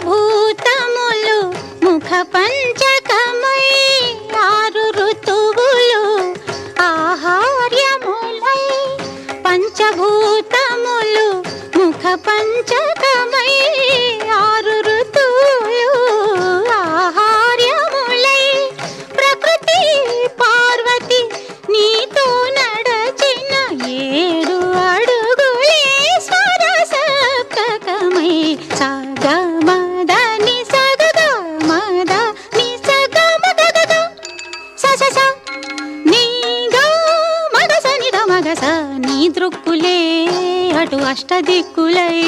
పంచభూతములు ముఖ పంచకమై ఆరు ఋతువులు ఆహార్యములై పంచభూతములు ముఖ పంచకమై ఆరు ఋతువులు ఆహార్యములై ప్రకృతి పార్వతి నీతో నడచిన 7 అడుగులే స్వరసప్తకమై సగమద ని సగద మద ని సగమద స స స ని గ మగ స ని ద మగ స నీ దృక్కులే అటు అష్టదిక్కులై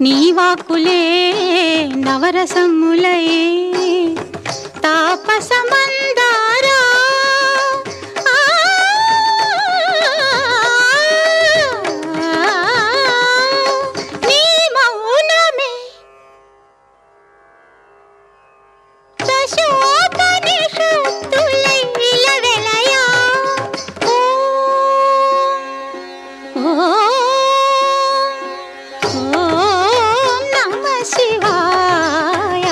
నీ వాక్కులే నవరసములై తాపసమందారా నీ మౌనమే దశోపనిషత్తులై ఇలవెలయా ఓం నమ శివాయ.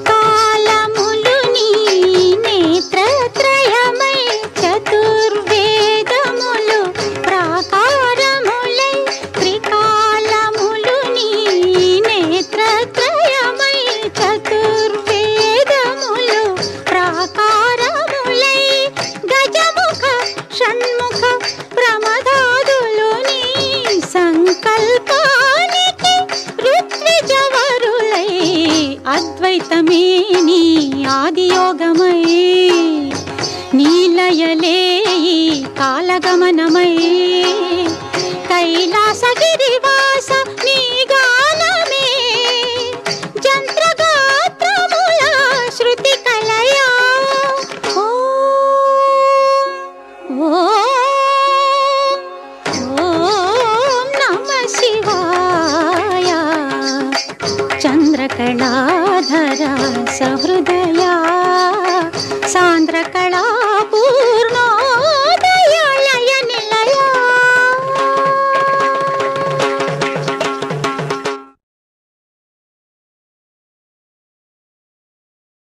త్రికాలములు నీ నేత్రత్రయమై చతుర్వేదములు ప్రాకారములై త్రికాలములు నీ నేత్రత్రయమై చతుర్వేదములు ప్రాకారములై గజముఖ షణ్ముఖ ప్రమదాదులు నీ సంకల్పానికి ఋత్విజవరులై అద్వైతమే నీ ఆదియోగమై నీలయలే ఈ కాలగమనమై కైలాసగిరివాస నీ గానమే జంత్రగాత్రముల శృతి కలయా ఓం నమ శివాయ. చంద్రకళాధర సహృదయా సాంద్రకళా